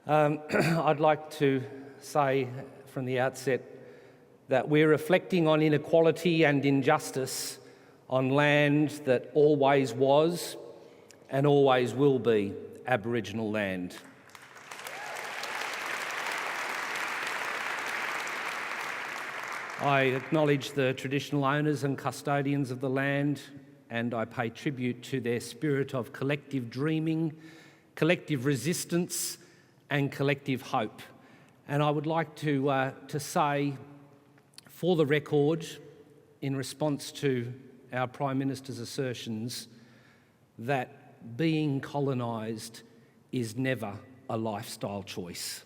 I'd like to say from the outset that we're reflecting on inequality and injustice on land that always was and always will be Aboriginal land. I acknowledge the traditional owners and custodians of the land, and I pay tribute to their spirit of collective dreaming, collective resistance and collective hope. And I would like to say, for the record, in response to our Prime Minister's assertions, that being colonised is never a lifestyle choice.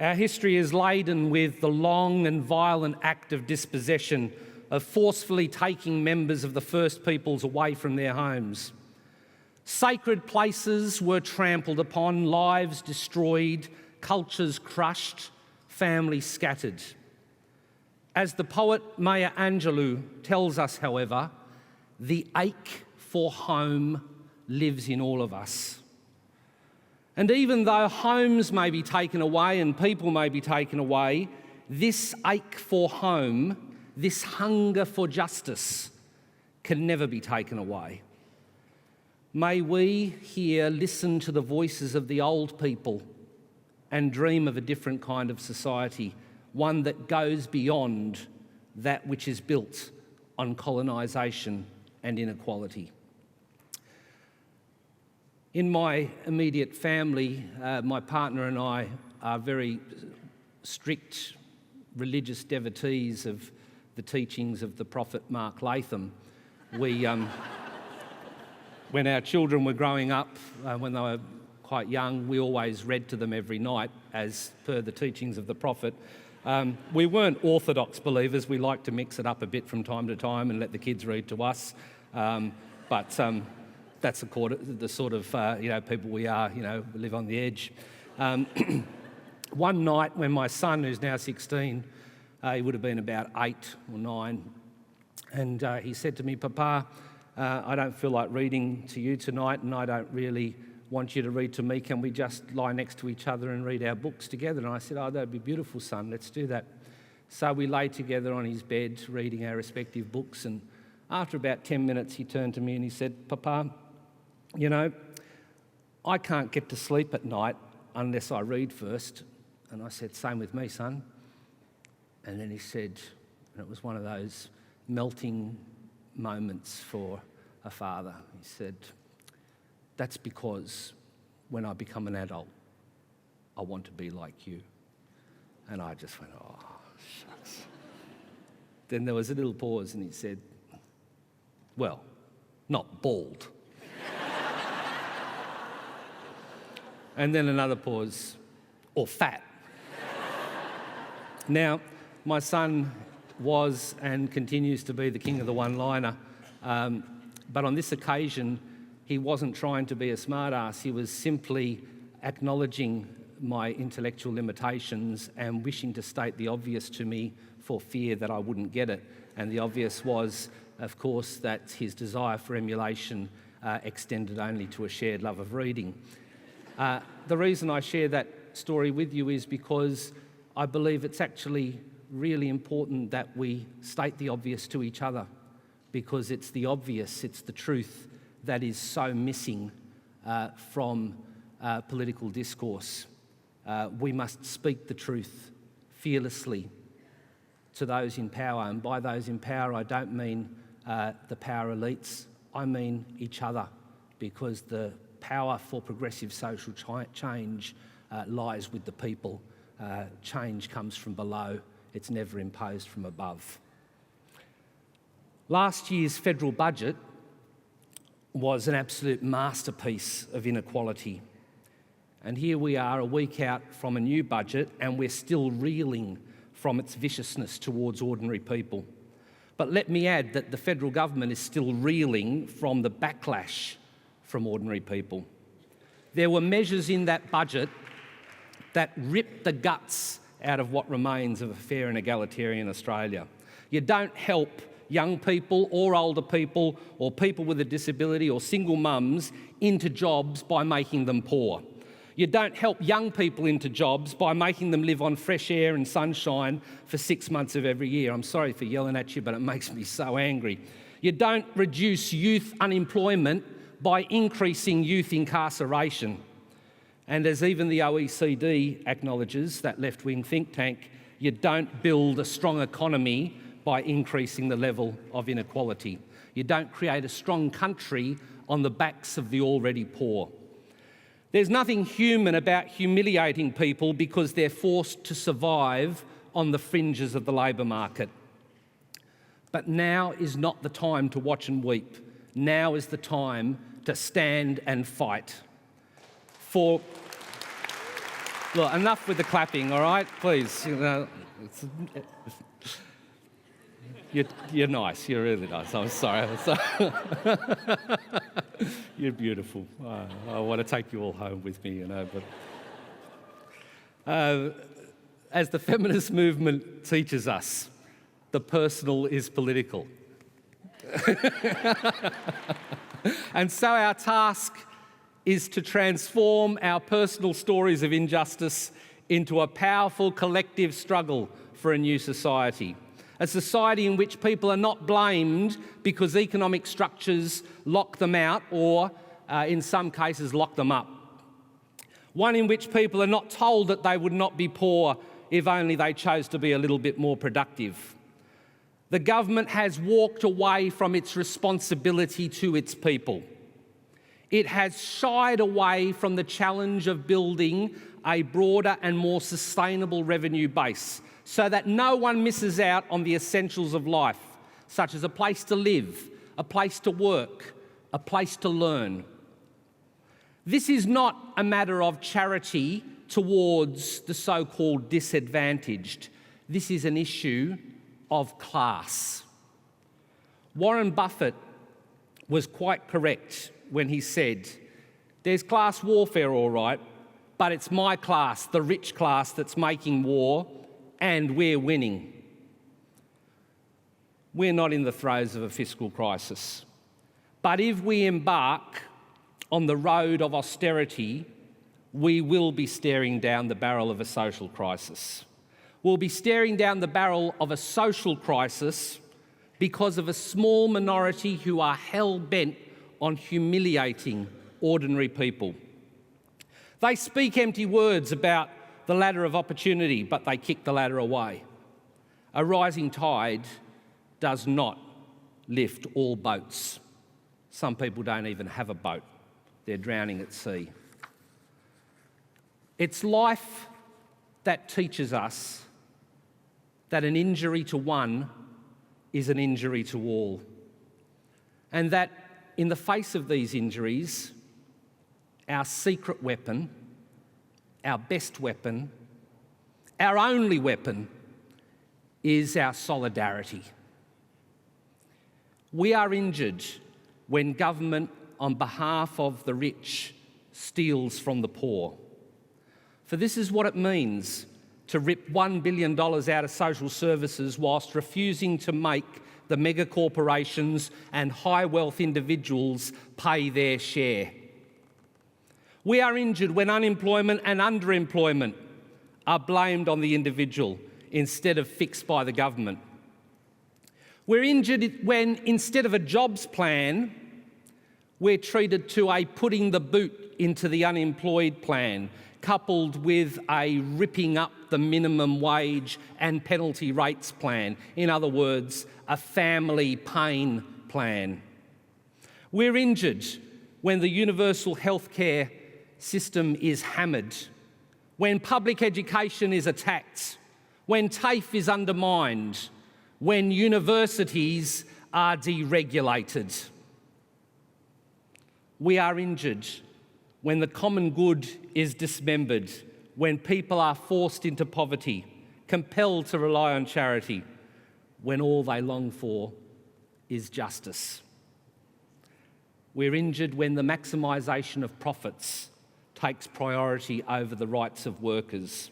Our history is laden with the long and violent act of dispossession, of forcefully taking members of the First Peoples away from their homes. Sacred places were trampled upon, lives destroyed, cultures crushed, families scattered. As the poet Maya Angelou tells us, however, the ache for home lives in all of us. And even though homes may be taken away and people may be taken away, this ache for home, this hunger for justice, can never be taken away. May we here listen to the voices of the old people and dream of a different kind of society, one that goes beyond that which is built on colonisation and inequality. In my immediate family, my partner and I are very strict religious devotees of the teachings of the prophet Mark Latham. We, when our children were growing up, when they were quite young, we always read to them every night as per the teachings of the prophet. We weren't orthodox believers. We liked to mix it up a bit from time to time and let the kids read to us. But that's the sort of people we are. We live on the edge. One night when my son, who's now 16, he would have been about 8 or 9, and he said to me, "Papa, I don't feel like reading to you tonight, and I don't really want you to read to me. Can we just lie next to each other and read our books together?" And I said, "Oh, that'd be beautiful, son. Let's do that." So we lay together on his bed, reading our respective books, and after about 10 minutes, he turned to me and he said, "Papa, I can't get to sleep at night unless I read first." And I said, "Same with me, son." And then he said, and it was one of those melting moments for a father, he said, "That's because when I become an adult, I want to be like you." And I just went, "Oh, shucks." Then there was a little pause and he said, "Well, not bald." And then another pause, "or fat." Now, my son was and continues to be the king of the one-liner, but on this occasion, he wasn't trying to be a smart-ass. He was simply acknowledging my intellectual limitations and wishing to state the obvious to me for fear that I wouldn't get it. And the obvious was, of course, that his desire for emulation extended only to a shared love of reading. The reason I share that story with you is because I believe it's actually really important that we state the obvious to each other, because it's the obvious, it's the truth that is so missing from political discourse. We must speak the truth fearlessly to those in power, and by those in power I don't mean the power elites, I mean each other, because the power for progressive social change lies with the people. Change comes from below, it's never imposed from above. Last year's federal budget was an absolute masterpiece of inequality. And here we are a week out from a new budget and we're still reeling from its viciousness towards ordinary people. But let me add that the federal government is still reeling from the backlash from ordinary people. There were measures in that budget that ripped the guts out of what remains of a fair and egalitarian Australia. You don't help young people or older people or people with a disability or single mums into jobs by making them poor. You don't help young people into jobs by making them live on fresh air and sunshine for 6 months of every year. I'm sorry for yelling at you, but it makes me so angry. You don't reduce youth unemployment by increasing youth incarceration. And as even the OECD acknowledges, that left-wing think tank, you don't build a strong economy by increasing the level of inequality. You don't create a strong country on the backs of the already poor. There's nothing human about humiliating people because they're forced to survive on the fringes of the labour market. But now is not the time to watch and weep. Now is the time to stand and fight. Look, enough with the clapping, all right? Please, you're nice. You're really nice. I'm sorry. You're beautiful. I want to take you all home with me, But as the feminist movement teaches us, the personal is political. And so our task is to transform our personal stories of injustice into a powerful collective struggle for a new society. A society in which people are not blamed because economic structures lock them out or, in some cases, lock them up. One in which people are not told that they would not be poor if only they chose to be a little bit more productive. The government has walked away from its responsibility to its people. It has shied away from the challenge of building a broader and more sustainable revenue base so that no one misses out on the essentials of life, such as a place to live, a place to work, a place to learn. This is not a matter of charity towards the so-called disadvantaged. This is an issue of class. Warren Buffett was quite correct when he said, "There's class warfare, all right, but it's my class, the rich class, that's making war, and we're winning." We're not in the throes of a fiscal crisis. But if we embark on the road of austerity, we will be staring down the barrel of a social crisis. We'll be staring down the barrel of a social crisis because of a small minority who are hell-bent on humiliating ordinary people. They speak empty words about the ladder of opportunity, but they kick the ladder away. A rising tide does not lift all boats. Some people don't even have a boat. They're drowning at sea. It's life that teaches us that an injury to one is an injury to all, and that in the face of these injuries, our secret weapon, our best weapon, our only weapon is our solidarity. We are injured when government, on behalf of the rich, steals from the poor. For this is what it means to rip $1 billion out of social services whilst refusing to make the mega corporations and high wealth individuals pay their share. We are injured when unemployment and underemployment are blamed on the individual instead of fixed by the government. We're injured when, instead of a jobs plan, we're treated to a putting the boot into the unemployed plan, coupled with a ripping up the minimum wage and penalty rates plan. In other words, a family pain plan. We're injured when the universal healthcare system is hammered, when public education is attacked, when TAFE is undermined, when universities are deregulated. We are injured when the common good is dismembered, when people are forced into poverty, compelled to rely on charity, when all they long for is justice. We're injured when the maximisation of profits takes priority over the rights of workers,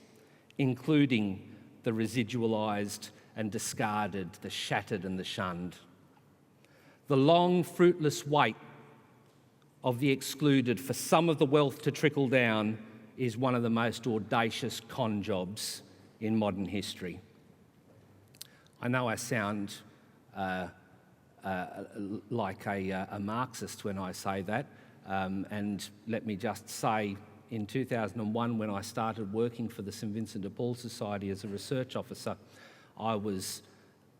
including the residualised and discarded, the shattered and the shunned. The long, fruitless wait of the excluded for some of the wealth to trickle down is one of the most audacious con jobs in modern history. I know I sound like a Marxist when I say that, and let me just say, in 2001, when I started working for the St Vincent de Paul Society as a research officer, I was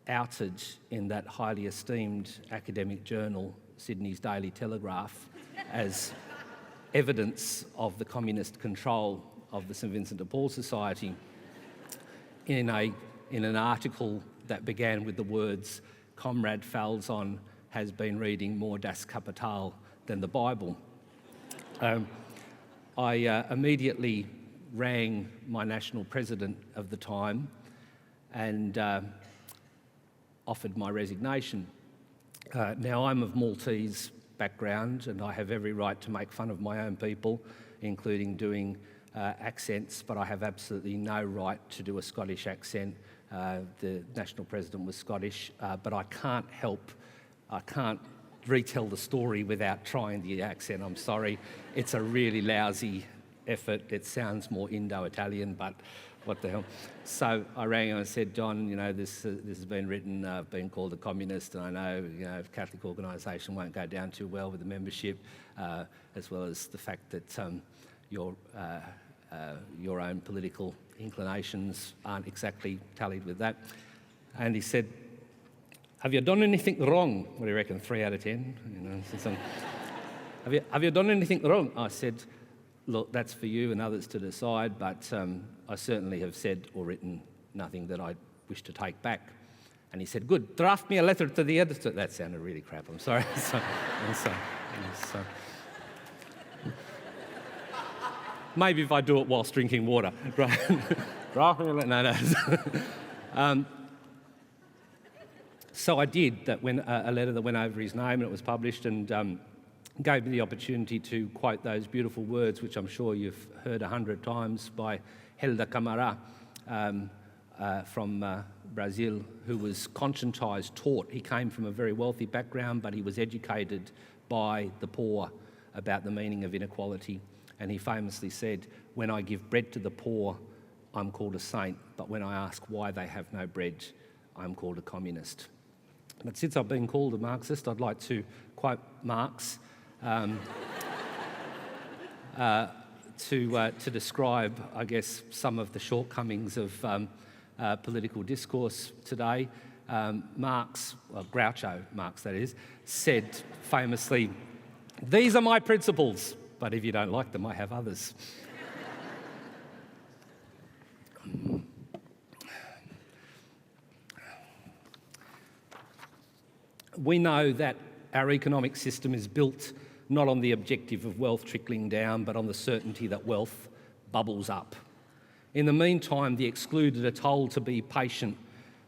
outed in that highly esteemed academic journal, Sydney's Daily Telegraph, as evidence of the communist control of the St Vincent de Paul Society in an article that began with the words, "Comrade Falzon has been reading more Das Kapital than the Bible." I immediately rang my national president of the time and offered my resignation. Now, I'm of Maltese background and I have every right to make fun of my own people, including doing accents, but I have absolutely no right to do a Scottish accent. The national president was Scottish, but I can't retell the story without trying the accent. I'm sorry. It's a really lousy effort. It sounds more Indo-Italian, but what the hell. So I rang him and I said, "John, you know, this has been written, I've been called a communist, and I know, you know, Catholic organisation won't go down too well with the membership, as well as the fact that your own political inclinations aren't exactly tallied with that." And he said, "Have you done anything wrong?" What do you reckon, 3 out of 10? You know, have you done anything wrong? I said, "Look, that's for you and others to decide, but I certainly have said or written nothing that I wish to take back." And he said, "Good, draft me a letter to the editor." That sounded really crap, I'm sorry. Maybe if I do it whilst drinking water. Right? Draft me a letter. No. So I did that, when a letter that went over his name, and it was published, and gave me the opportunity to quote those beautiful words, which I'm sure you've heard 100 times, by Helder Camara from Brazil, who was conscientised, taught. He came from a very wealthy background, but he was educated by the poor about the meaning of inequality. And he famously said, "When I give bread to the poor, I'm called a saint, but when I ask why they have no bread, I'm called a communist." But since I've been called a Marxist, I'd like to quote Marx to describe, I guess, some of the shortcomings of political discourse today. Marx, well, Groucho Marx that is, said famously, "These are my principles, but if you don't like them, I have others." We know that our economic system is built not on the objective of wealth trickling down, but on the certainty that wealth bubbles up. In the meantime, the excluded are told to be patient,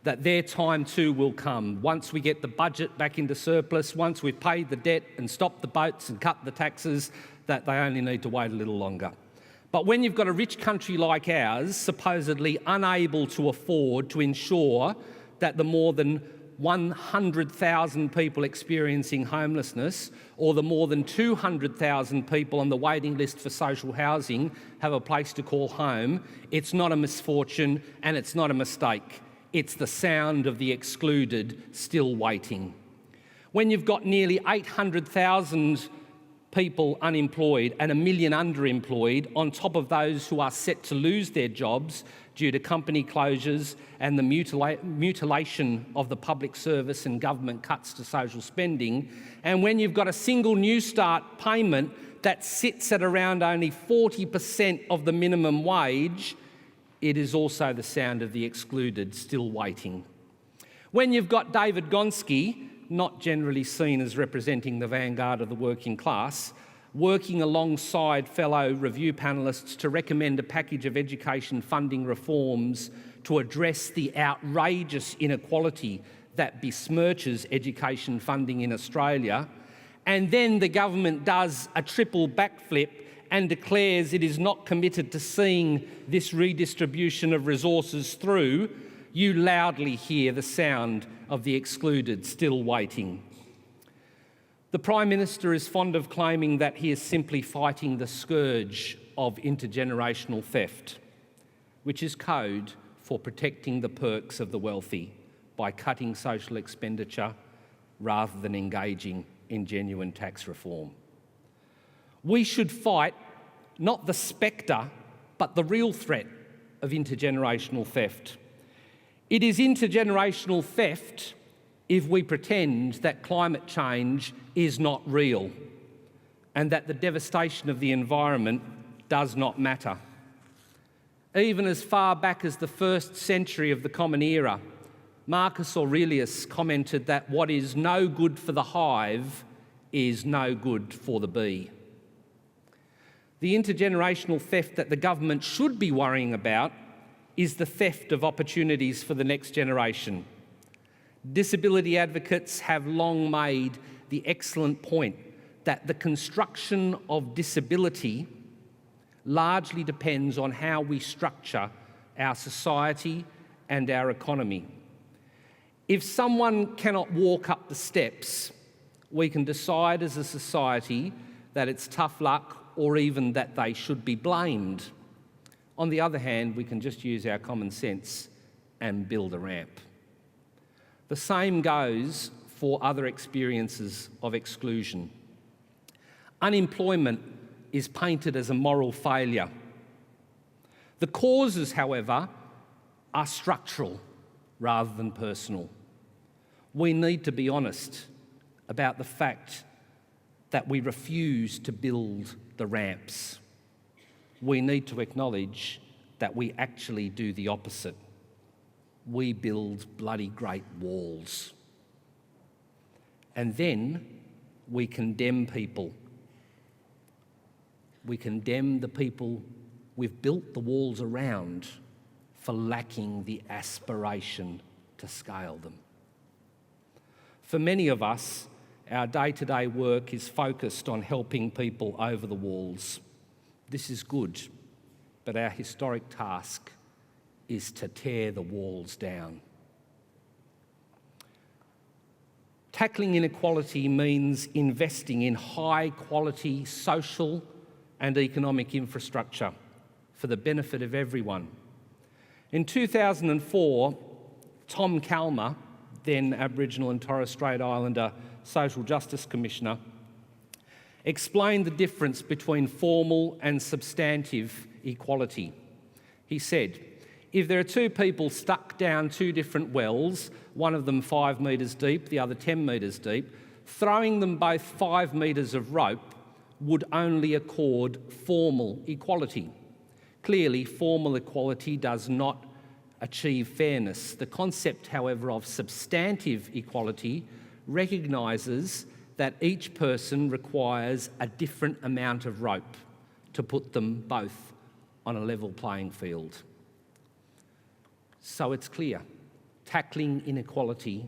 that their time too will come. Once we get the budget back into surplus, once we've paid the debt and stopped the boats and cut the taxes, that they only need to wait a little longer. But when you've got a rich country like ours, supposedly unable to afford to ensure that the more than 100,000 people experiencing homelessness, or the more than 200,000 people on the waiting list for social housing have a place to call home, it's not a misfortune and it's not a mistake. It's the sound of the excluded still waiting. When you've got nearly 800,000 people unemployed and 1 million underemployed, on top of those who are set to lose their jobs due to company closures and the mutilation of the public service and government cuts to social spending, and when you've got a single New Start payment that sits at around only 40% of the minimum wage, it is also the sound of the excluded still waiting. When you've got David Gonski, not generally seen as representing the vanguard of the working class, working alongside fellow review panellists to recommend a package of education funding reforms to address the outrageous inequality that besmirches education funding in Australia, and then the government does a triple backflip and declares it is not committed to seeing this redistribution of resources through, you loudly hear the sound of the excluded still waiting. The Prime Minister is fond of claiming that he is simply fighting the scourge of intergenerational theft, which is code for protecting the perks of the wealthy by cutting social expenditure rather than engaging in genuine tax reform. We should fight not the spectre, but the real threat of intergenerational theft. It is intergenerational theft if we pretend that climate change is not real and that the devastation of the environment does not matter. Even as far back as the 1st century of the Common Era, Marcus Aurelius commented that what is no good for the hive is no good for the bee. The intergenerational theft that the government should be worrying about is the theft of opportunities for the next generation. Disability advocates have long made the excellent point that the construction of disability largely depends on how we structure our society and our economy. If someone cannot walk up the steps, we can decide as a society that it's tough luck or even that they should be blamed. On the other hand, we can just use our common sense and build a ramp. The same goes for other experiences of exclusion. Unemployment is painted as a moral failure. The causes, however, are structural rather than personal. We need to be honest about the fact that we refuse to build the ramps. We need to acknowledge that we actually do the opposite. We build bloody great walls. And then we condemn people. We condemn the people we've built the walls around for lacking the aspiration to scale them. For many of us, our day-to-day work is focused on helping people over the walls. This is good, but our historic task is to tear the walls down. Tackling inequality means investing in high-quality social and economic infrastructure for the benefit of everyone. In 2004, Tom Calma, then Aboriginal and Torres Strait Islander Social Justice Commissioner, explained the difference between formal and substantive equality. He said, if there are two people stuck down two different wells, one of them 5 metres deep, the other 10 metres deep, throwing them both 5 metres of rope would only accord formal equality. Clearly, formal equality does not achieve fairness. The concept, however, of substantive equality recognises that each person requires a different amount of rope to put them both on a level playing field. So it's clear, tackling inequality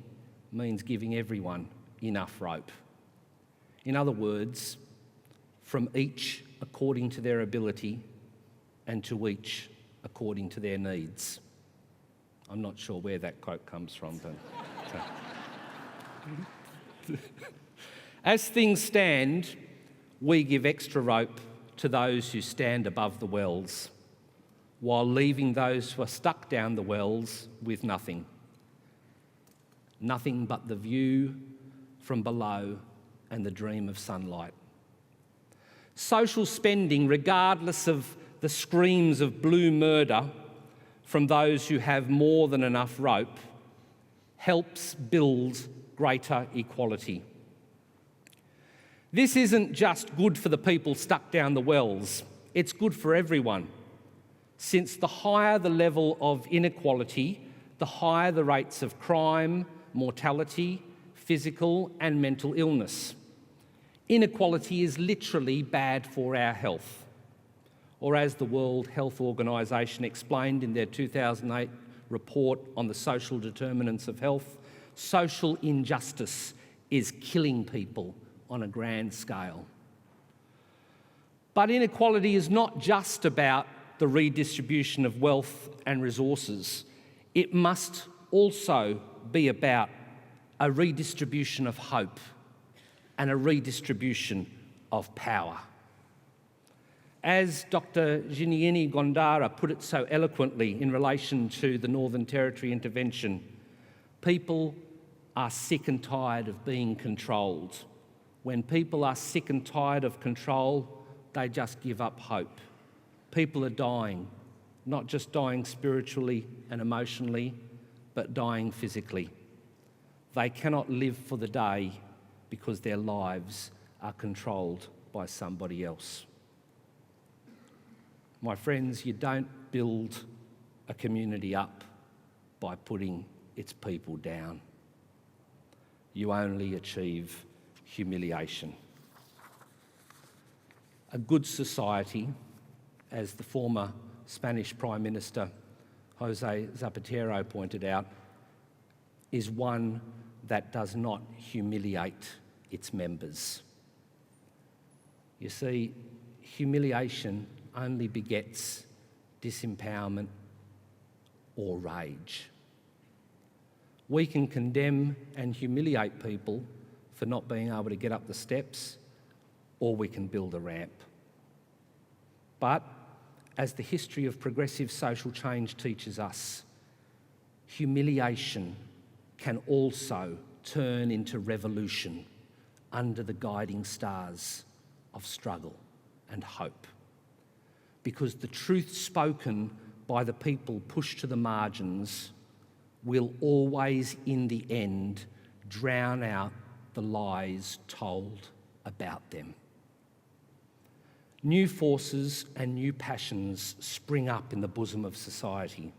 means giving everyone enough rope. In other words, from each according to their ability and to each according to their needs. I'm not sure where that quote comes from, but... As things stand, we give extra rope to those who stand above the wells, while leaving those who are stuck down the wells with nothing. Nothing but the view from below and the dream of sunlight. Social spending, regardless of the screams of blue murder from those who have more than enough rope, helps build greater equality. This isn't just good for the people stuck down the wells, it's good for everyone. Since the higher the level of inequality, the higher the rates of crime, mortality, physical and mental illness. Inequality is literally bad for our health. Or as the World Health Organization explained in their 2008 report on the social determinants of health, social injustice is killing people on a grand scale. But inequality is not just about the redistribution of wealth and resources. It must also be about a redistribution of hope and a redistribution of power. As Dr. Jinieni Gondara put it so eloquently in relation to the Northern Territory intervention, people are sick and tired of being controlled. When people are sick and tired of control, they just give up hope. People are dying, not just dying spiritually and emotionally, but dying physically. They cannot live for the day because their lives are controlled by somebody else. My friends, you don't build a community up by putting its people down. You only achieve humiliation. A good society, as the former Spanish Prime Minister José Zapatero pointed out, is one that does not humiliate its members. You see, humiliation only begets disempowerment or rage. We can condemn and humiliate people for not being able to get up the steps, or we can build a ramp. But as the history of progressive social change teaches us, humiliation can also turn into revolution under the guiding stars of struggle and hope. Because the truth spoken by the people pushed to the margins will always, in the end, drown out the lies told about them. New forces and new passions spring up in the bosom of society,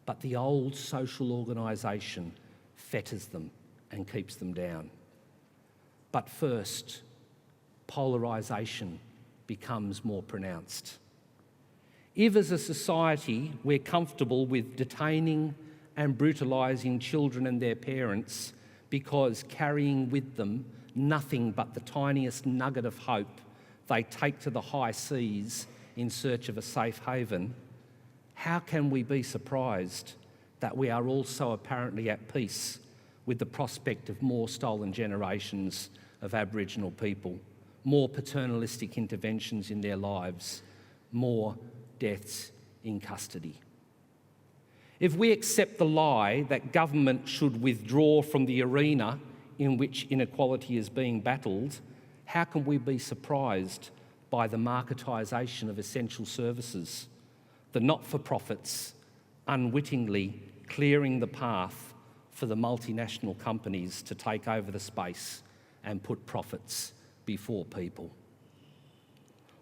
but the old social organisation fetters them and keeps them down. But first, polarisation becomes more pronounced. If as a society we're comfortable with detaining and brutalising children and their parents because carrying with them nothing but the tiniest nugget of hope they take to the high seas in search of a safe haven, how can we be surprised that we are also apparently at peace with the prospect of more stolen generations of Aboriginal people, more paternalistic interventions in their lives, more deaths in custody? If we accept the lie that government should withdraw from the arena in which inequality is being battled, how can we be surprised by the marketisation of essential services, the not-for-profits unwittingly clearing the path for the multinational companies to take over the space and put profits before people?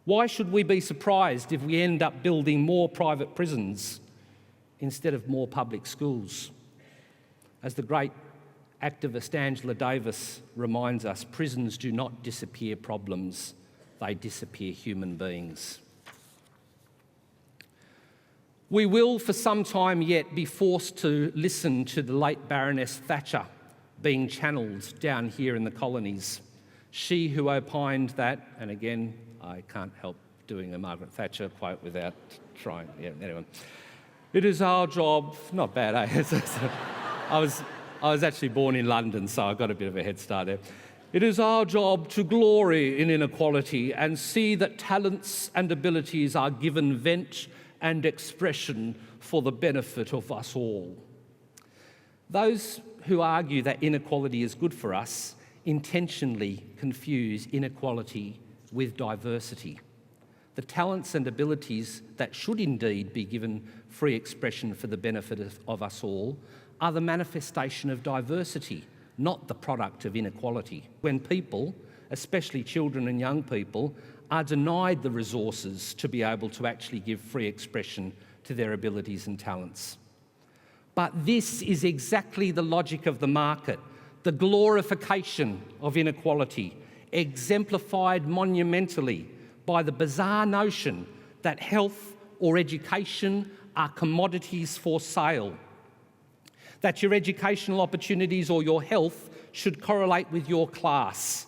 Why should we be surprised if we end up building more private prisons instead of more public schools? As the great activist Angela Davis reminds us, prisons do not disappear problems, they disappear human beings. We will for some time yet be forced to listen to the late Baroness Thatcher being channelled down here in the colonies. She who opined that, and again, I can't help doing a Margaret Thatcher quote without trying, anyway. It is our job, not bad, eh? I was actually born in London, so I got a bit of a head start there. It is our job to glory in inequality and see that talents and abilities are given vent and expression for the benefit of us all. Those who argue that inequality is good for us intentionally confuse inequality with diversity. The talents and abilities that should indeed be given free expression for the benefit of us all are the manifestation of diversity, not the product of inequality. When people, especially children and young people, are denied the resources to be able to actually give free expression to their abilities and talents. But this is exactly the logic of the market, the glorification of inequality, exemplified monumentally by the bizarre notion that health or education are commodities for sale, that your educational opportunities or your health should correlate with your class,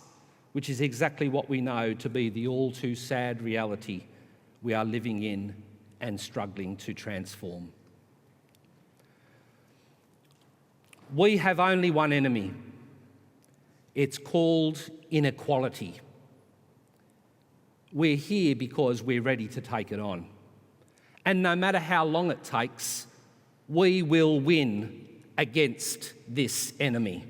which is exactly what we know to be the all too sad reality we are living in and struggling to transform. We have only one enemy. It's called inequality. We're here because we're ready to take it on. And no matter how long it takes, we will win against this enemy.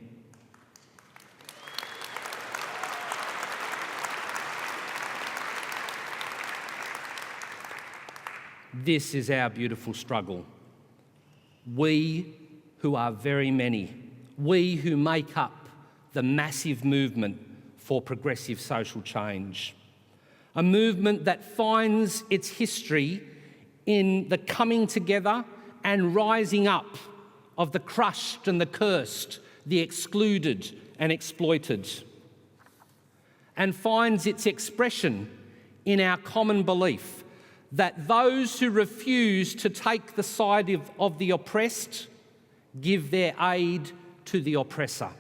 This is our beautiful struggle. We who are very many, we who make up the massive movement for progressive social change. A movement that finds its history in the coming together and rising up of the crushed and the cursed, the excluded and exploited, and finds its expression in our common belief that those who refuse to take the side of the oppressed give their aid to the oppressor.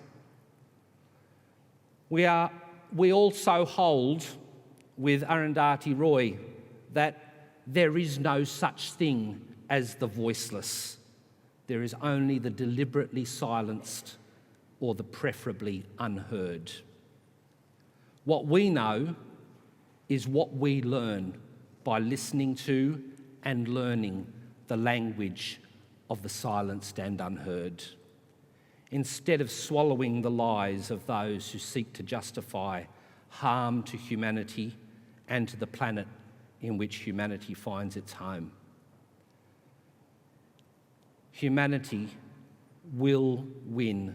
We also hold with Arundhati Roy that there is no such thing as the voiceless. There is only the deliberately silenced or the preferably unheard. What we know is what we learn by listening to and learning the language of the silenced and unheard. Instead of swallowing the lies of those who seek to justify harm to humanity and to the planet in which humanity finds its home. Humanity will win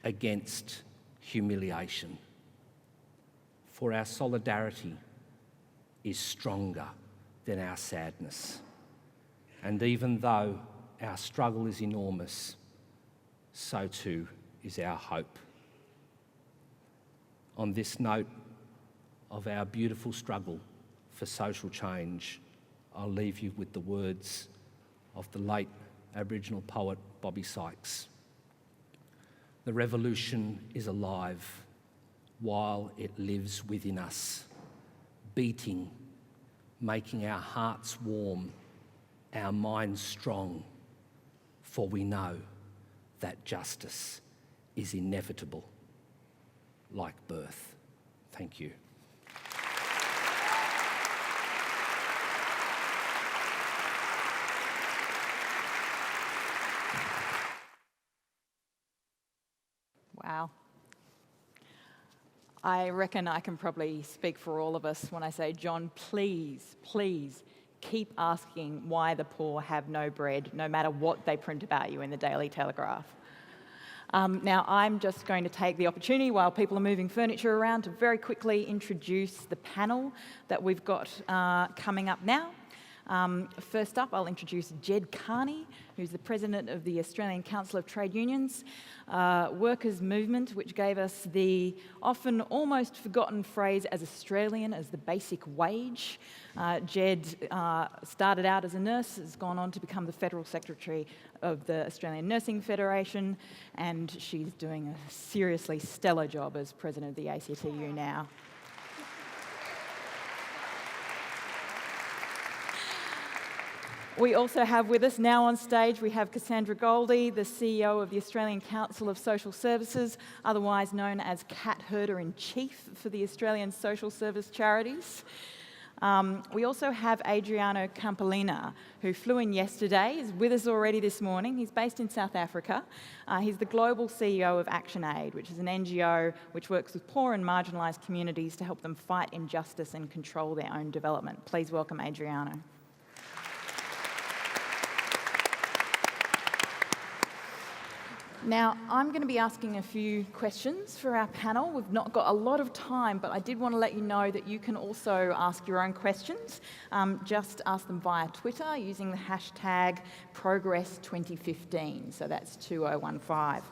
against humiliation, for our solidarity is stronger than our sadness. And even though our struggle is enormous, so too is our hope. On this note of our beautiful struggle for social change, I'll leave you with the words of the late Aboriginal poet Bobby Sykes. The revolution is alive while it lives within us, beating, making our hearts warm, our minds strong, for we know that justice is inevitable, like birth. Thank you. Wow. I reckon I can probably speak for all of us when I say, John, please, please keep asking why the poor have no bread, no matter what they print about you in the Daily Telegraph. Now, I'm just going to take the opportunity while people are moving furniture around to very quickly introduce the panel that we've got coming up now. First up, I'll introduce Jed Carney, who's the President of the Australian Council of Trade Unions, workers' movement, which gave us the often almost forgotten phrase as Australian as the basic wage. Jed started out as a nurse, has gone on to become the Federal Secretary of the Australian Nursing Federation, and she's doing a seriously stellar job as President of the ACTU now. We also have with us now on stage, we have Cassandra Goldie, the CEO of the Australian Council of Social Services, otherwise known as Cat Herder-in-Chief for the Australian Social Service Charities. We also have Adriano Campolina, who flew in yesterday, is with us already this morning. He's based in South Africa. He's the global CEO of Action Aid, which is an NGO which works with poor and marginalised communities to help them fight injustice and control their own development. Please welcome Adriano. Now, I'm going to be asking a few questions for our panel. We've not got a lot of time, but I did want to let you know that you can also ask your own questions. Just ask them via Twitter using the hashtag Progress2015, so that's 2015.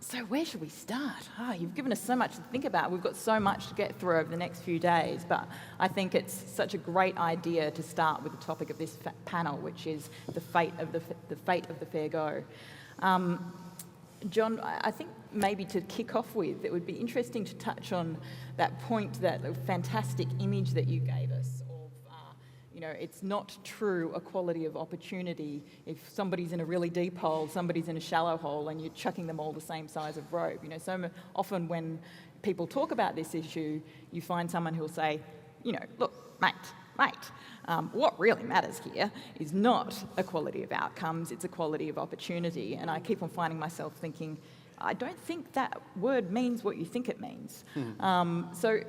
So where should we start? You've given us so much to think about. We've got so much to get through over the next few days, but I think it's such a great idea to start with the topic of this panel, which is the fate of the fair go. John, I think maybe to kick off with, it would be interesting to touch on that point, that fantastic image that you gave us of, it's not true equality of opportunity if somebody's in a really deep hole, somebody's in a shallow hole, and you're chucking them all the same size of rope. So often when people talk about this issue, you find someone who'll say, look, mate, what really matters here is not equality of outcomes, it's equality of opportunity. And I keep on finding myself thinking, I don't think that word means what you think it means. So,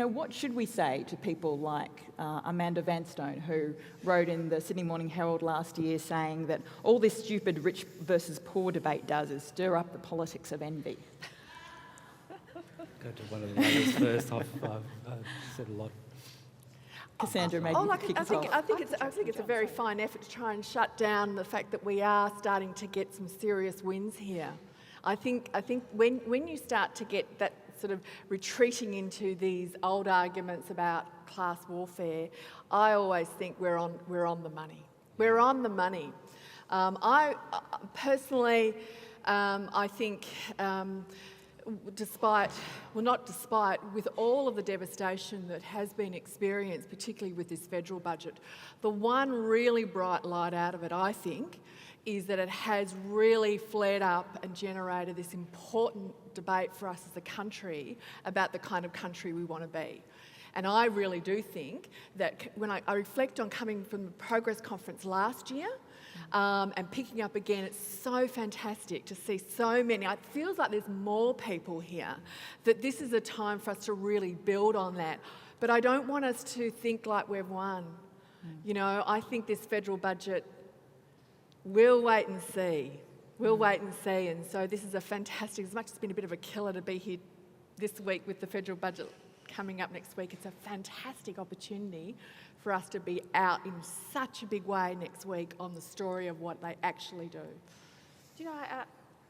what should we say to people like Amanda Vanstone, who wrote in the Sydney Morning Herald last year saying that all this stupid rich versus poor debate does is stir up the politics of envy? Go to one of the others first. I've said a lot. Cassandra, maybe you kick us off. I think it's a very fine effort to try and shut down the fact that we are starting to get some serious wins here. I think when you start to get that sort of retreating into these old arguments about class warfare, I always think we're on the money. We're on the money. I personally, I think. With all of the devastation that has been experienced, particularly with this federal budget, the one really bright light out of it, I think, is that it has really flared up and generated this important debate for us as a country about the kind of country we want to be. And I really do think that when I reflect on coming from the Progress Conference last year, and picking up again, it's so fantastic to see so many. It feels like there's more people here, that this is a time for us to really build on that. But I don't want us to think like we've won. I think this federal budget, we'll wait and see. We'll wait and see. And so this is a fantastic, as much as it's been a bit of a killer to be here this week with the federal budget coming up next week, it's a fantastic opportunity for us to be out in such a big way next week on the story of what they actually do.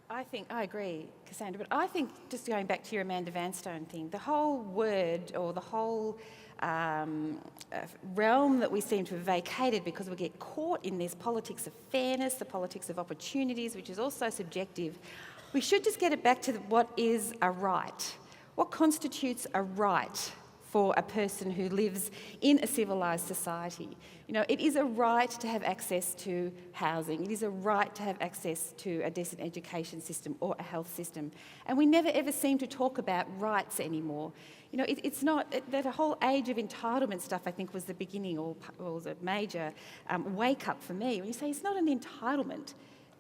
I think, I agree, Cassandra, but I think, just going back to your Amanda Vanstone thing, the whole word or the whole realm that we seem to have vacated because we get caught in this politics of fairness, the politics of opportunities, which is also subjective, we should just get it back to what is a right. What constitutes a right for a person who lives in a civilised society? It is a right to have access to housing. It is a right to have access to a decent education system or a health system. And we never ever seem to talk about rights anymore. It's not that whole age of entitlement stuff, I think, was the beginning or was a major wake-up for me. When you say it's not an entitlement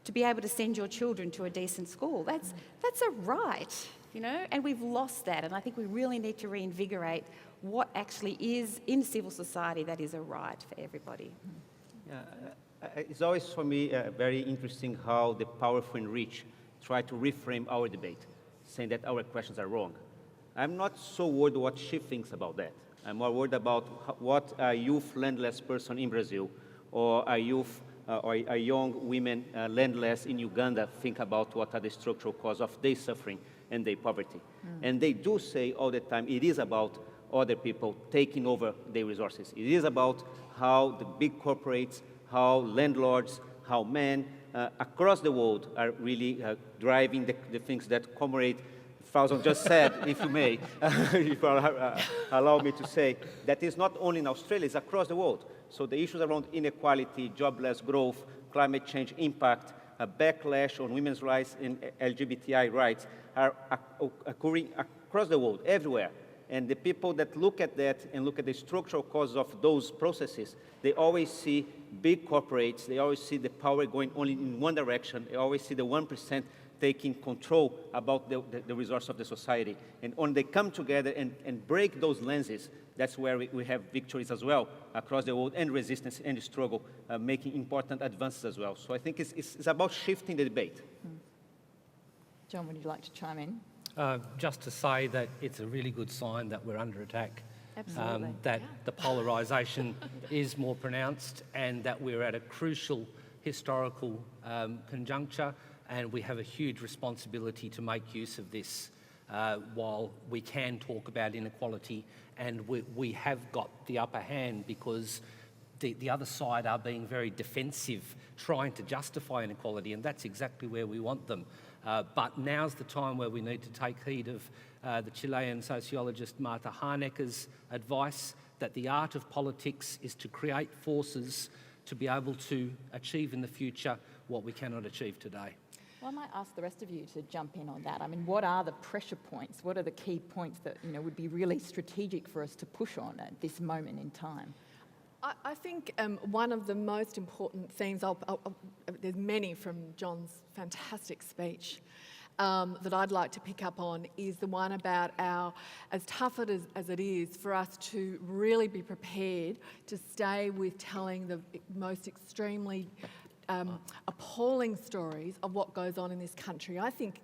to be able to send your children to a decent school, that's a right. And we've lost that, and I think we really need to reinvigorate what actually is in civil society that is a right for everybody. It's always for me very interesting how the powerful and rich try to reframe our debate, saying that our questions are wrong. I'm not so worried what she thinks about that. I'm more worried about what a youth landless person in Brazil or a youth or a young women landless in Uganda think about what are the structural causes of their suffering and their poverty. And they do say all the time, it is about other people taking over their resources. It is about how the big corporates, how landlords, how men across the world are really driving the things that Comrade Falzon just said, if you may, if you allow me to say, that is not only in Australia, it's across the world. So the issues around inequality, jobless growth, climate change impact, a backlash on women's rights and LGBTI rights are occurring across the world, everywhere. And the people that look at that and look at the structural causes of those processes, they always see big corporates, they always see the power going only in one direction, they always see the 1% taking control about the resource of the society. And when they come together and break those lenses, that's where we have victories as well across the world, and resistance and struggle, making important advances as well. So I think it's about shifting the debate. John, would you like to chime in? Just to say that it's a really good sign that we're under attack. Absolutely. That the polarisation is more pronounced and that we're at a crucial historical conjuncture, and we have a huge responsibility to make use of this while we can talk about inequality, and we have got the upper hand because the other side are being very defensive, trying to justify inequality, and that's exactly where we want them. But now's the time where we need to take heed of the Chilean sociologist Marta Hanecke's advice that the art of politics is to create forces to be able to achieve in the future what we cannot achieve today. Well, I might ask the rest of you to jump in on that. I mean, what are the pressure points? What are the key points that, would be really strategic for us to push on at this moment in time? I think one of the most important themes, there's many from John's fantastic speech, that I'd like to pick up on is the one about as tough as it is for us to really be prepared to stay with telling the most extremely appalling stories of what goes on in this country. I think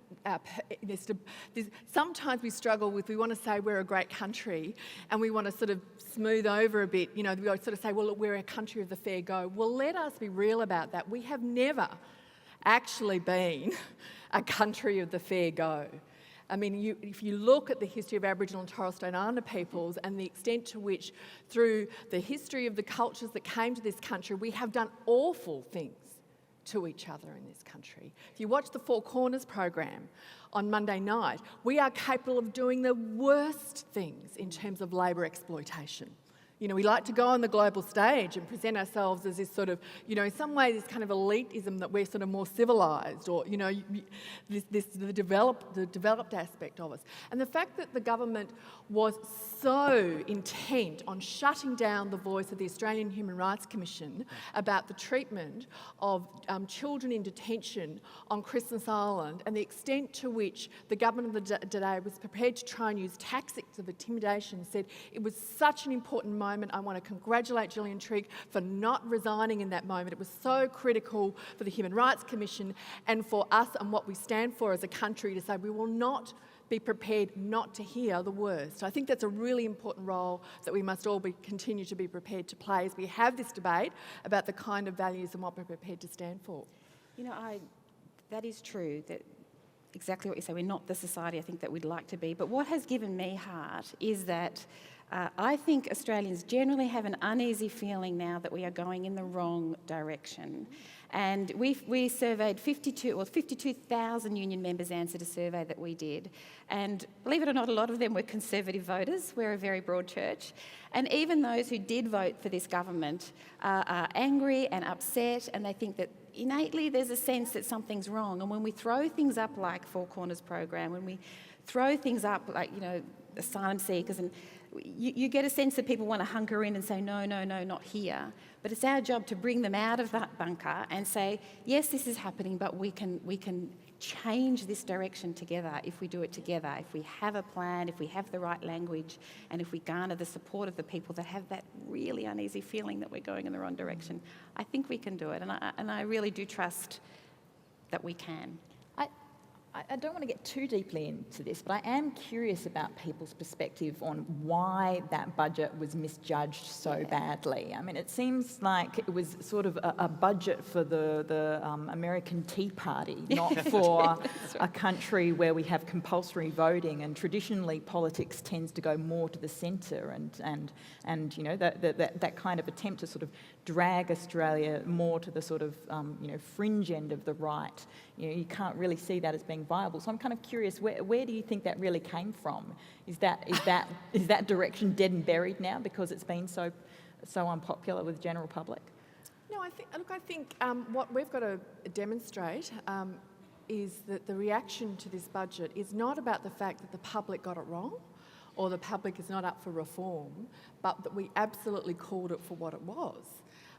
sometimes we struggle with, we want to say we're a great country and we want to sort of smooth over a bit, we sort of say, well, look, we're a country of the fair go. Well, let us be real about that. We have never actually been a country of the fair go. I mean, if you look at the history of Aboriginal and Torres Strait Islander peoples and the extent to which, through the history of the cultures that came to this country, we have done awful things to each other in this country. If you watch the Four Corners program on Monday night, we are capable of doing the worst things in terms of labour exploitation. We like to go on the global stage and present ourselves as this sort of, in some way, this kind of elitism that we're sort of more civilised, or, the developed aspect of us. And the fact that the government was so intent on shutting down the voice of the Australian Human Rights Commission about the treatment of children in detention on Christmas Island, and the extent to which the government of the day was prepared to try and use tactics of intimidation, said it was such an important moment. I want to congratulate Gillian Trigg for not resigning in that moment. It was so critical for the Human Rights Commission and for us and what we stand for as a country to say we will not be prepared not to hear the worst. I think that's a really important role that we must all continue to be prepared to play as we have this debate about the kind of values and what we're prepared to stand for. That is true, that exactly what you say, we're not the society I think that we'd like to be. But what has given me heart is that I think Australians generally have an uneasy feeling now that we are going in the wrong direction. And we surveyed 52,000 union members answered a survey that we did. And believe it or not, a lot of them were Conservative voters. We're a very broad church. And even those who did vote for this government are angry and upset, and they think that innately there's a sense that something's wrong. And when we throw things up like Four Corners program, when we throw things up like, asylum seekers, and you get a sense that people want to hunker in and say, no, not here. But it's our job to bring them out of that bunker and say, yes, this is happening, but we can change this direction together if we do it together, if we have a plan, if we have the right language, and if we garner the support of the people that have that really uneasy feeling that we're going in the wrong direction. I think we can do it, and I really do trust that we can. I don't want to get too deeply into this, but I am curious about people's perspective on why that budget was misjudged so badly. I mean, it seems like it was sort of a budget for the American Tea Party, not for a country where we have compulsory voting, and traditionally politics tends to go more to the centre, and that kind of attempt to sort of drag Australia more to the sort of fringe end of the right. You can't really see that as being viable. So I'm kind of curious, where do you think that really came from? Is that direction dead and buried now because it's been so unpopular with the general public? No, I think what we've got to demonstrate is that the reaction to this budget is not about the fact that the public got it wrong or the public is not up for reform, but that we absolutely called it for what it was.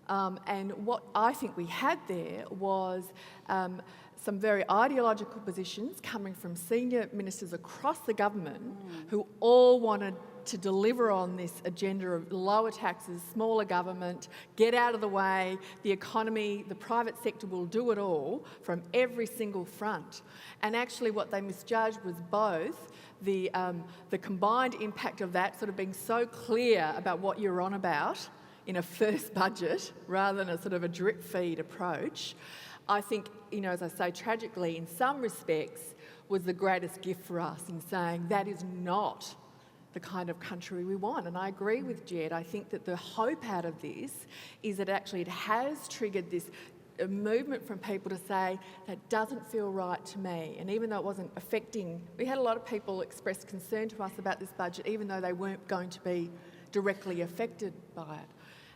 And what I think we had there was some very ideological positions coming from senior ministers across the government who all wanted to deliver on this agenda of lower taxes, smaller government, get out of the way, the economy, the private sector will do it all from every single front. And actually what they misjudged was both the combined impact of that sort of being so clear about what you're on about in a first budget rather than a sort of a drip feed approach. I think, as I say, tragically, in some respects, was the greatest gift for us in saying that is not the kind of country we want. And I agree with Jed. I think that the hope out of this is that actually it has triggered this a movement from people to say, that doesn't feel right to me. And even though it wasn't affecting, we had a lot of people express concern to us about this budget, even though they weren't going to be directly affected by it.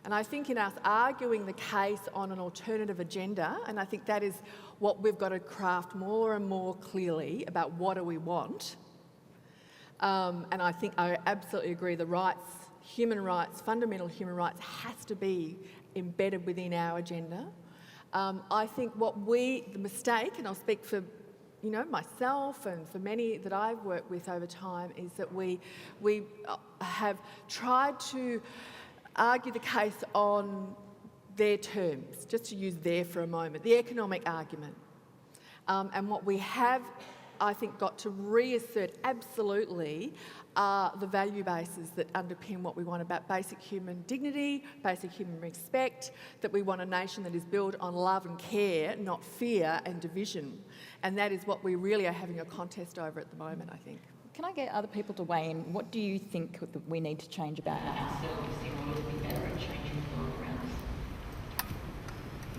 And I think in us arguing the case on an alternative agenda, and I think that is what we've got to craft more and more clearly about what do we want. And I think I absolutely agree, the rights, human rights, fundamental human rights has to be embedded within our agenda. I think the mistake, and I'll speak for myself and for many that I've worked with over time, is that we have tried to argue the case on their terms, just to use there for a moment, the economic argument. And what we have, I think, got to reassert absolutely are the value bases that underpin what we want about basic human dignity, basic human respect, that we want a nation that is built on love and care, not fear and division. And that is what we really are having a contest over at the moment, I think. Can I get other people to weigh in? What do you think that we need to change about that?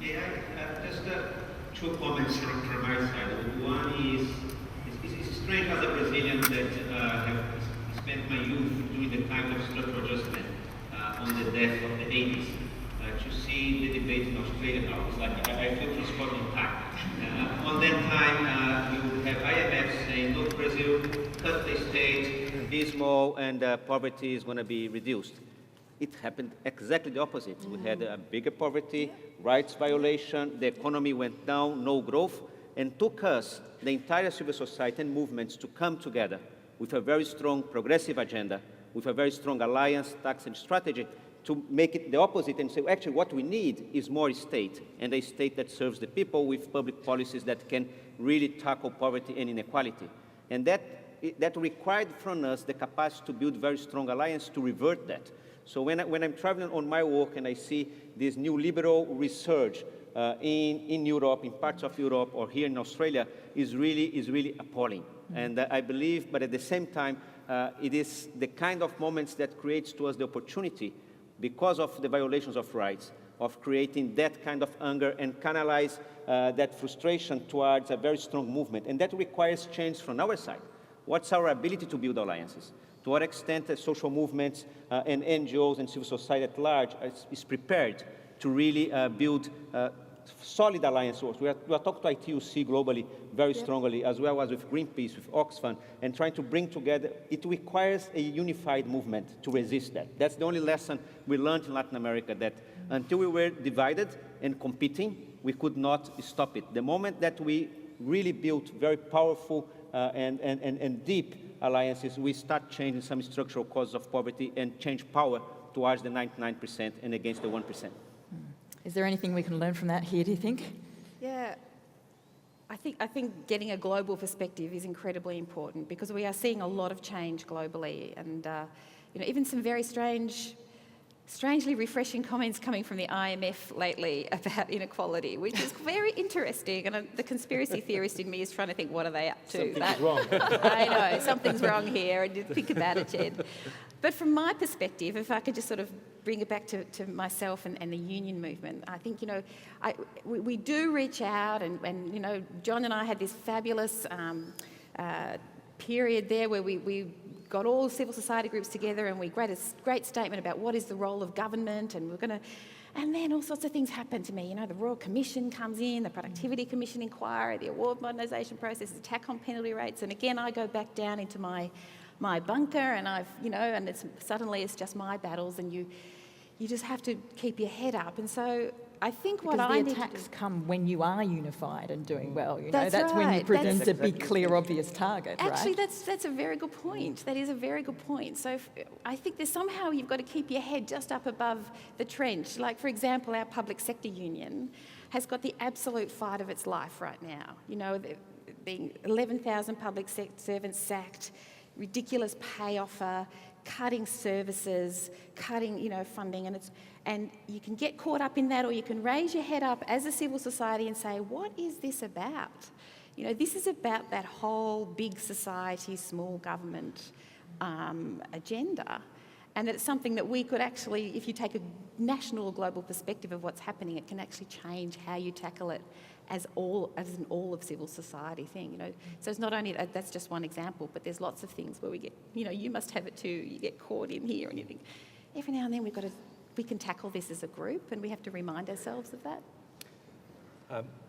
Yeah, just two comments from my side. One is, it's strange as a Brazilian that have spent my youth during the time of structural adjustment on the death of the 80s. To see the debate in Australia now, it's like I feel transport in time. On that time, you would have IMF saying, look, Brazil, cut the state, be small, and poverty is going to be reduced. It happened exactly the opposite. We had a bigger poverty, rights violation, the economy went down, no growth, and took us, the entire civil society and movements, to come together with a very strong progressive agenda, with a very strong alliance, tax and strategy, to make it the opposite and say, actually, what we need is more state, and a state that serves the people with public policies that can really tackle poverty and inequality. And that required from us the capacity to build very strong alliance to revert that. So when I'm traveling on my work and I see this new liberal research in Europe, in parts of Europe, or here in Australia, is really appalling. And I believe, but at the same time, it is the kind of moments that creates to us the opportunity, because of the violations of rights, of creating that kind of anger and canalize that frustration towards a very strong movement. And that requires change from our side. What's our ability to build alliances? To what extent social movements and NGOs and civil society at large is prepared to really build solid alliances. We are talking to ITUC globally very strongly, as well as with Greenpeace, with Oxfam, and trying to bring together. It requires a unified movement to resist that. That's the only lesson we learned in Latin America, that until we were divided and competing, we could not stop it. The moment that we really built very powerful and deep alliances, we start changing some structural causes of poverty and change power towards the 99% and against the 1%. Is there anything we can learn from that here, do you think? Yeah, I think getting a global perspective is incredibly important, because we are seeing a lot of change globally, and even some very strangely refreshing comments coming from the IMF lately about inequality, which is very interesting. And the conspiracy theorist in me is trying to think, what are they up to? Something's wrong. I know, something's wrong here, and think about it, Jed. But from my perspective, if I could just sort of bring it back to myself and the union movement, I think, we do reach out, and John and I had this fabulous period there where we got all civil society groups together, and we made a great statement about what is the role of government, and and then all sorts of things happen to me. The Royal Commission comes in, the Productivity Commission inquiry, the award modernisation process, the attack on penalty rates, and again I go back down into my bunker, and suddenly it's just my battles, and you just have to keep your head up. And so I think what I need to do... Because the attacks come when you are unified and doing well. That's when you right. present a big, clear, obvious target, Actually, right? that's a very good point. That is a very good point. So I think there's somehow you've got to keep your head just up above the trench. Like, for example, our public sector union has got the absolute fight of its life right now. Being 11,000 public servants sacked, ridiculous pay offer, cutting services, cutting, funding, and you can get caught up in that, or you can raise your head up as a civil society and say, what is this about? This is about that whole big society, small government agenda, and that it's something that we could actually, if you take a national or global perspective of what's happening, it can actually change how you tackle it as an all of civil society thing, you know. So it's not only, that's just one example, but there's lots of things where we get, you know, you must have it too, you get caught in here, and you think, every now and then we can tackle this as a group, and we have to remind ourselves of that.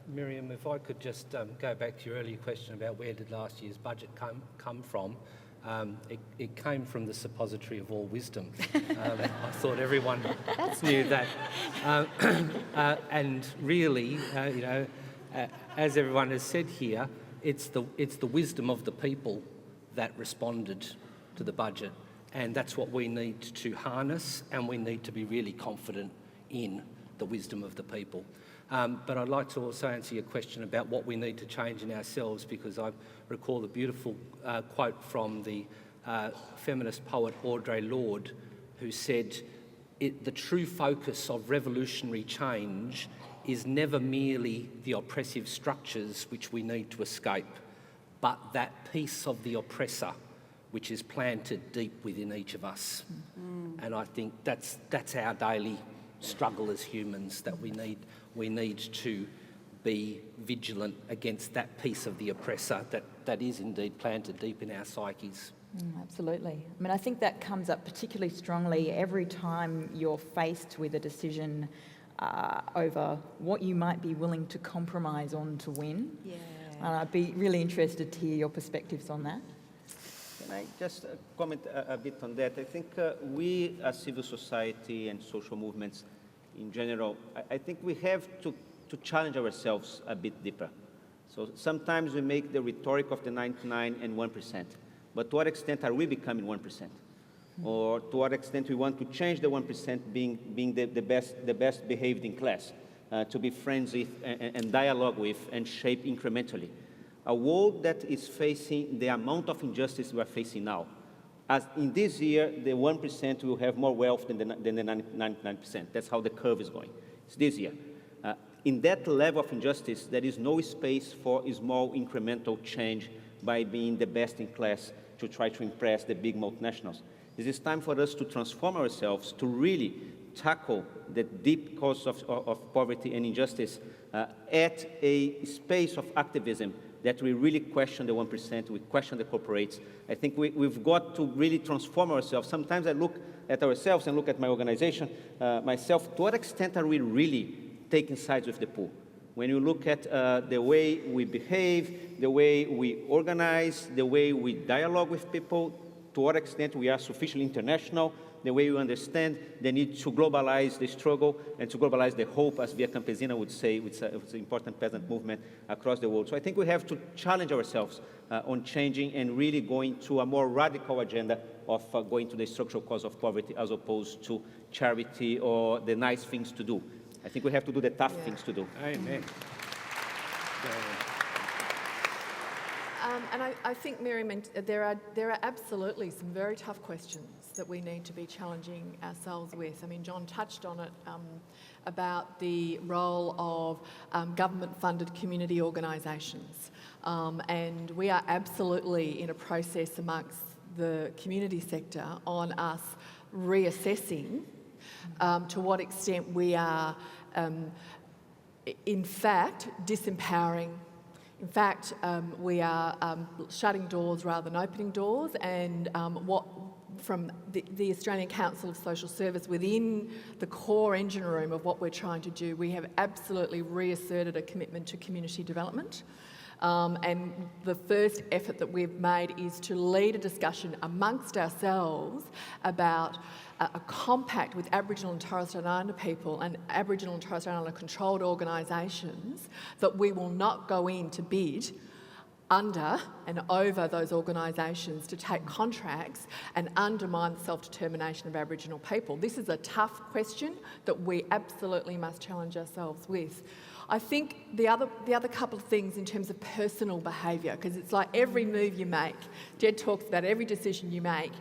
Miriam, if I could just go back to your earlier question about where did last year's budget come from. It came from the suppository of all wisdom. I thought everyone knew that. And really, you know, as everyone has said here, it's the wisdom of the people that responded to the budget, and that's what we need to harness, and we need to be really confident in the wisdom of the people. But I'd like to also answer your question about what we need to change in ourselves, because I recall the beautiful quote from the feminist poet Audre Lorde, who said, the true focus of revolutionary change is never merely the oppressive structures which we need to escape, but that piece of the oppressor which is planted deep within each of us. Mm-hmm. And I think that's our daily struggle as humans, that we need to be vigilant against that piece of the oppressor that is indeed planted deep in our psyches. Absolutely. I mean, I think that comes up particularly strongly every time you're faced with a decision over what you might be willing to compromise on to win. Yeah. And I'd be really interested to hear your perspectives on that. Can I just comment a bit on that? I think we as civil society and social movements in general, I think we have to challenge ourselves a bit deeper. So sometimes we make the rhetoric of the 99 and 1%, but to what extent are we becoming 1%? Or to what extent we want to change the 1% being the best behaved in class, to be friends with and dialogue with and shape incrementally. A world that is facing the amount of injustice we are facing now. As in this year, the 1% will have more wealth than the 99%. That's how the curve is going. It's this year. In that level of injustice, there is no space for a small incremental change by being the best in class to try to impress the big multinationals. It is time for us to transform ourselves, to really tackle the deep cause of poverty and injustice at a space of activism that we really question the 1%, we question the corporates. I think we've got to really transform ourselves. Sometimes I look at ourselves and look at my organization, myself, to what extent are we really taking sides with the poor? When you look at the way we behave, the way we organize, the way we dialogue with people, to what extent we are sufficiently international, the way we understand the need to globalize the struggle and to globalize the hope, as Via Campesina would say, it's an important peasant movement across the world. So I think we have to challenge ourselves on changing and really going to a more radical agenda of going to the structural cause of poverty as opposed to charity or the nice things to do. I think we have to do the tough things to do. Amen. And I think, Miriam, there are absolutely some very tough questions that we need to be challenging ourselves with. I mean, John touched on it about the role of government-funded community organisations. And we are absolutely in a process amongst the community sector on us reassessing to what extent we are, in fact, disempowering. In fact, we are shutting doors rather than opening doors, and what from the Australian Council of Social Service, within the core engine room of what we're trying to do, we have absolutely reasserted a commitment to community development. And the first effort that we've made is to lead a discussion amongst ourselves about a compact with Aboriginal and Torres Strait Islander people and Aboriginal and Torres Strait Islander controlled organisations that we will not go in to bid under and over those organisations to take contracts and undermine the self-determination of Aboriginal people. This is a tough question that we absolutely must challenge ourselves with. I think the other couple of things in terms of personal behaviour, because it's like every move you make, Jed talks about every decision you make,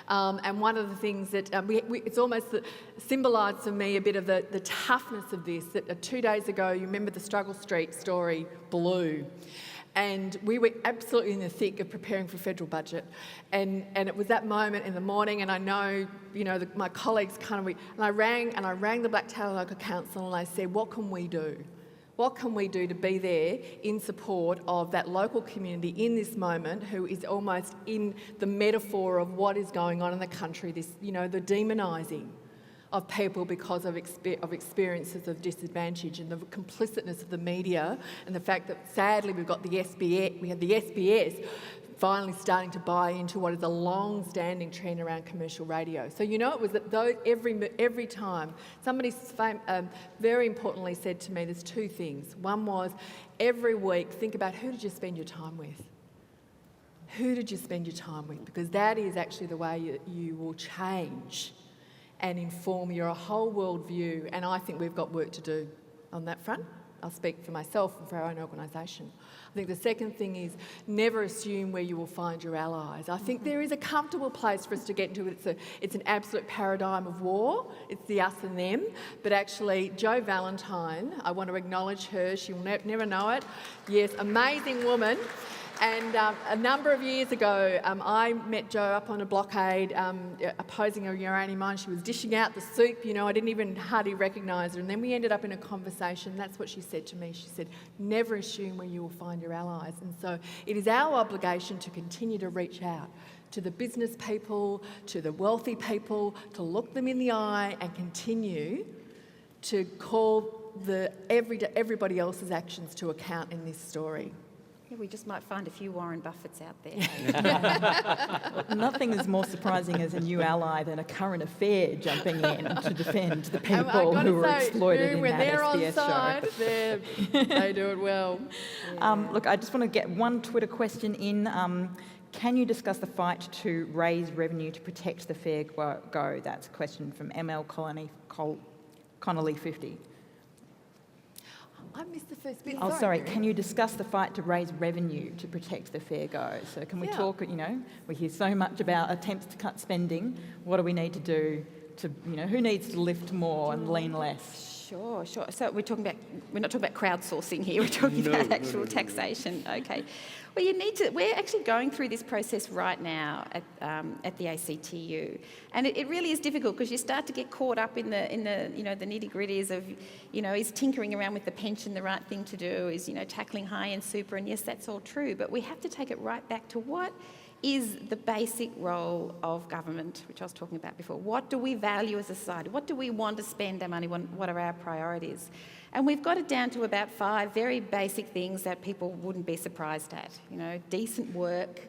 and one of the things that it's almost symbolised for me a bit of the toughness of this, that 2 days ago, you remember the Struggle Street story, Blue, And we were absolutely in the thick of preparing for federal budget. And it was that moment in the morning, and I know, my colleagues and I rang the Blacktown Local Council and I said, what can we do? What can we do to be there in support of that local community in this moment, who is almost in the metaphor of what is going on in the country, the demonising of people because of experiences of disadvantage, and the complicitness of the media, and the fact that sadly we had the SBS finally starting to buy into what is a long-standing trend around commercial radio. So it was that every time somebody very importantly said to me, there's two things. One was, every week think about who did you spend your time with. Who did you spend your time with? Because that is actually the way you will change and inform your whole worldview, and I think we've got work to do on that front. I'll speak for myself and for our own organisation. I think the second thing is never assume where you will find your allies. I think there is a comfortable place for us to get into. It's an absolute paradigm of war. It's the us and them. But actually, Jo Valentine, I want to acknowledge her. She will never know it. Yes, amazing woman. And a number of years ago, I met Jo up on a blockade opposing a uranium mine. She was dishing out the soup, I didn't even hardly recognise her. And then we ended up in a conversation. That's what she said to me. She said, never assume where you will find your allies. And so it is our obligation to continue to reach out to the business people, to the wealthy people, to look them in the eye and continue to call everybody else's actions to account in this story. We just might find a few Warren Buffetts out there. Well, nothing is more surprising as a new ally than a current affair jumping in to defend the people who were exploited in when that they're SBS on side, show. they do it well. Look, I just want to get one Twitter question in. Can you discuss the fight to raise revenue to protect the fair go? That's a question from ML Connolly 50. I missed the first bit. Oh, sorry. Can you discuss the fight to raise revenue to protect the fair go? So can we talk, we hear so much about attempts to cut spending. What do we need to do to, who needs to lift more and lean less? Sure. So we're not talking about crowdsourcing here, we're talking about actual taxation. Okay. Well, we're actually going through this process right now at the ACTU. And it really is difficult because you start to get caught up in the the nitty-gritties of, is tinkering around with the pension the right thing to do? Is, tackling high-end super? And yes, that's all true. But we have to take it right back to what is the basic role of government, which I was talking about before. What do we value as a society? What do we want to spend our money on? What are our priorities? And we've got it down to about 5 very basic things that people wouldn't be surprised at. Decent work,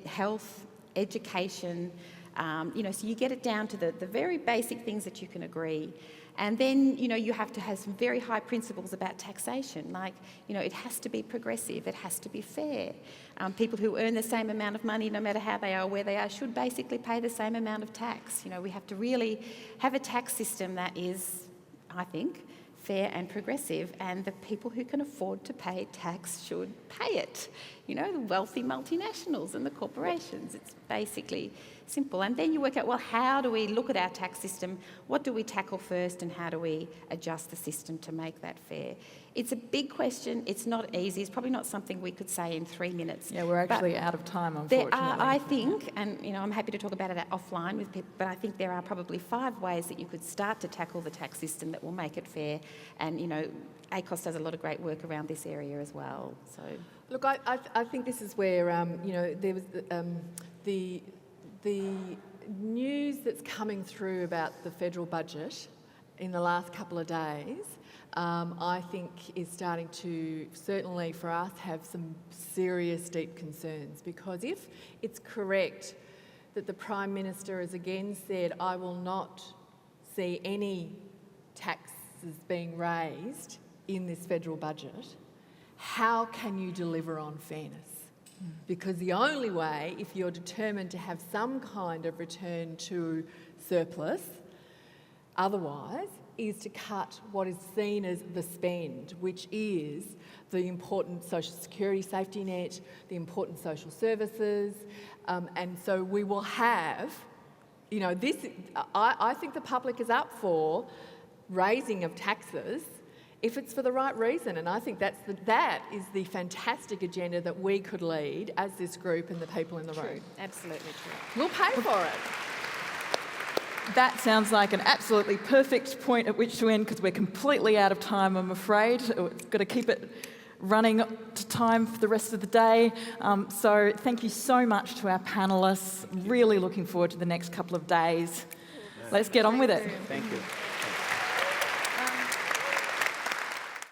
health, education. So you get it down to the very basic things that you can agree. And then, you have to have some very high principles about taxation. Like, it has to be progressive, it has to be fair. People who earn the same amount of money, no matter how they are, where they are, should basically pay the same amount of tax. We have to really have a tax system that is, I think, fair and progressive, and the people who can afford to pay tax should pay it. The wealthy multinationals and the corporations. It's basically simple. And then you work out, well, how do we look at our tax system? What do we tackle first, and how do we adjust the system to make that fair? It's a big question. It's not easy. It's probably not something we could say in 3 minutes. Yeah, we're actually out of time, unfortunately. There are, I think, and I'm happy to talk about it offline with people, but I think there are probably 5 ways that you could start to tackle the tax system that will make it fair. And, ACOS does a lot of great work around this area as well. So, look, I think this is where there was the news that's coming through about the federal budget in the last couple of days. I think is starting to, certainly for us, have some serious, deep concerns, because if it's correct that the Prime Minister has again said, I will not see any taxes being raised in this federal budget, how can you deliver on fairness? Because the only way, if you're determined to have some kind of return to surplus, otherwise, is to cut what is seen as the spend, which is the important social security safety net, the important social services, and so we will have, this. I think the public is up for raising of taxes if it's for the right reason. And I think that is the fantastic agenda that we could lead as this group and the people in the room. Absolutely true. We'll pay for it. That sounds like an absolutely perfect point at which to end, because we're completely out of time, I'm afraid. We've got to keep it running to time for the rest of the day. So thank you so much to our panellists. Really looking forward to the next couple of days. Let's get on with it. Thank you.